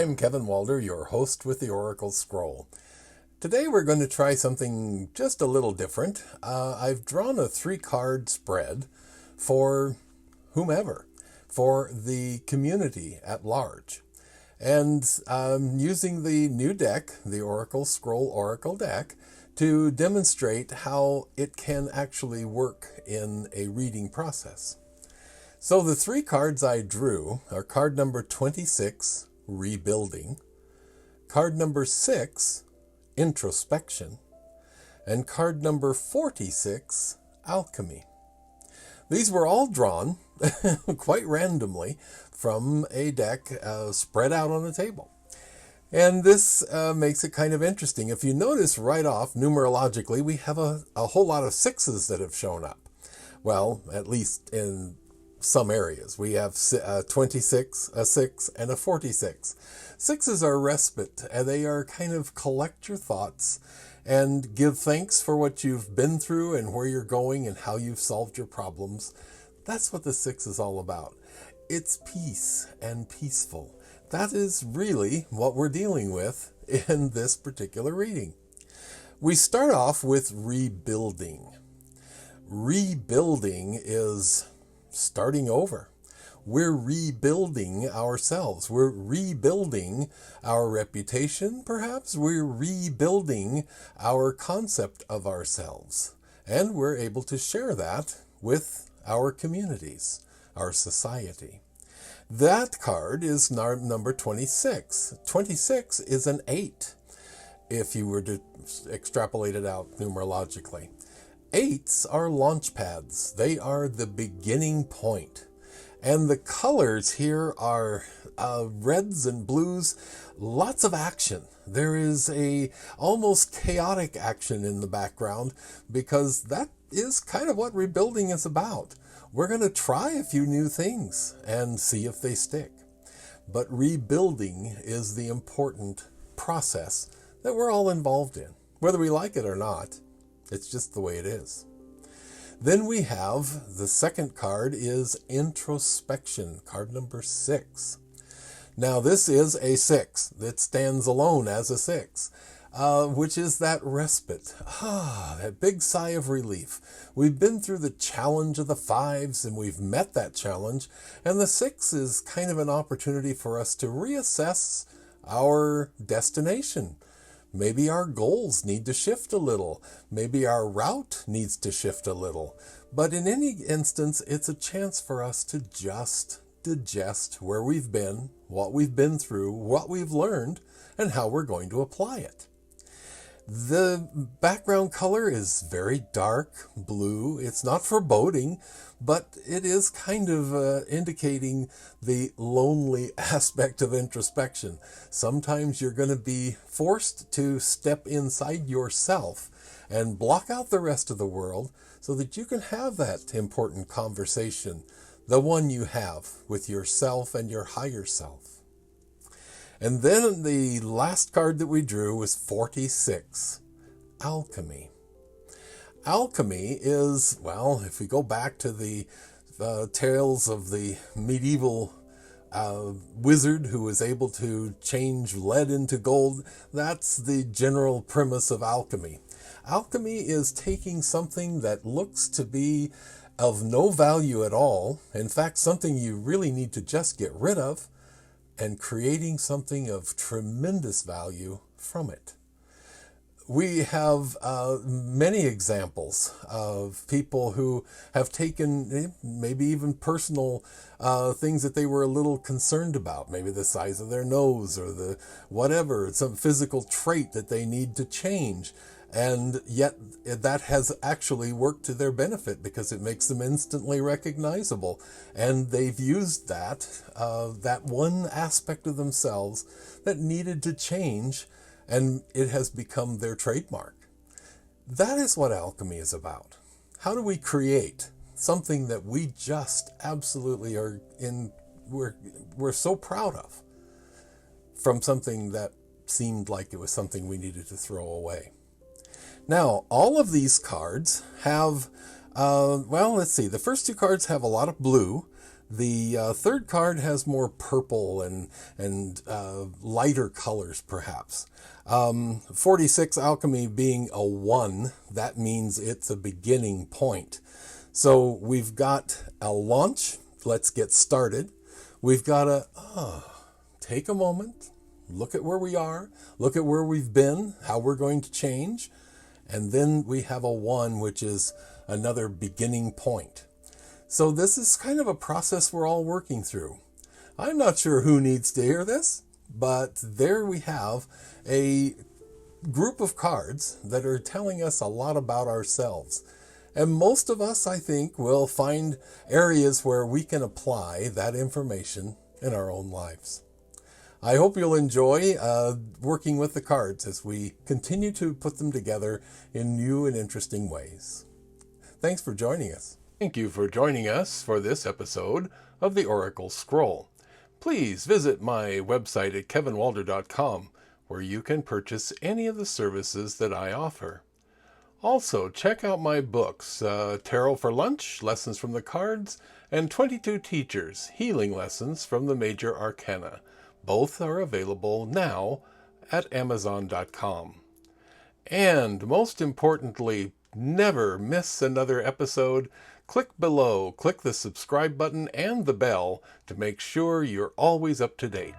I'm Kevin Walder, your host with the Oracle Scroll. Today we're going to try something just a little different. I've drawn a 3-card spread for whomever, for the community at large. And I'm using the new deck, the Oracle Scroll Oracle deck, to demonstrate how it can actually work in a reading process. So the 3 cards I drew are card number 26, Rebuilding, card number 6, Introspection, and card number 46, Alchemy. These were all drawn quite randomly from a deck spread out on the table. And this makes it kind of interesting. If you notice right off, numerologically, we have a whole lot of 6s that have shown up. Well, at least in some areas. We have 26, a 6, and a 46. 6s are respite, and they are kind of collect your thoughts and give thanks for what you've been through and where you're going and how you've solved your problems. That's what the 6 is all about. It's peace and peaceful. That is really what we're dealing with in this particular reading. We start off with rebuilding. Rebuilding is starting over. We're rebuilding ourselves. We're rebuilding our reputation, perhaps. We're rebuilding our concept of ourselves. And we're able to share that with our communities, our society. That card is number 26. 26 is an 8, if you were to extrapolate it out numerologically. 8s are launch pads. They are the beginning point. And the colors here are reds and blues, lots of action. There is a almost chaotic action in the background because that is kind of what rebuilding is about. We're going to try a few new things and see if they stick. But rebuilding is the important process that we're all involved in, whether we like it or not. It's just the way it is. Then we have the second card is Introspection, card number 6. Now this is a 6 that stands alone as a 6, which is that respite, that big sigh of relief. We've been through the challenge of the 5s and we've met that challenge, and the 6 is kind of an opportunity for us to reassess our destination. Maybe our goals need to shift a little. Maybe our route needs to shift a little. But in any instance, it's a chance for us to just digest where we've been, what we've been through, what we've learned, and how we're going to apply it. The background color is very dark blue. It's not foreboding, but it is kind of indicating the lonely aspect of introspection. Sometimes you're going to be forced to step inside yourself and block out the rest of the world so that you can have that important conversation, the one you have with yourself and your higher self. And then the last card that we drew was 46, Alchemy. Alchemy is, well, if we go back to the tales of the medieval wizard who was able to change lead into gold, that's the general premise of alchemy. Alchemy is taking something that looks to be of no value at all, in fact, something you really need to just get rid of, and creating something of tremendous value from it. We have many examples of people who have taken maybe even personal things that they were a little concerned about, maybe the size of their nose or the whatever, some physical trait that they need to change. And yet that has actually worked to their benefit because it makes them instantly recognizable. And they've used that one aspect of themselves that needed to change, and it has become their trademark. That is what alchemy is about. How do we create something that we just absolutely we're so proud of from something that seemed like it was something we needed to throw away? Now, all of these cards have, well, let's see. The first 2 cards have a lot of blue. The third card has more purple and lighter colors, perhaps. 46 alchemy being a 1, that means it's a beginning point. So we've got a launch. Let's get started. We've got to take a moment, look at where we are, look at where we've been, how we're going to change. And then we have a 1, which is another beginning point. So this is kind of a process we're all working through. I'm not sure who needs to hear this, but there we have a group of cards that are telling us a lot about ourselves. And most of us, I think, will find areas where we can apply that information in our own lives. I hope you'll enjoy working with the cards as we continue to put them together in new and interesting ways. Thanks for joining us. Thank you for joining us for this episode of the Oracle Scroll. Please visit my website at kevinwalder.com, where you can purchase any of the services that I offer. Also, check out my books, Tarot for Lunch, Lessons from the Cards, and 22 Teachers, Healing Lessons from the Major Arcana. Both are available now at Amazon.com. And most importantly, never miss another episode. Click below, click the subscribe button and the bell to make sure you're always up to date.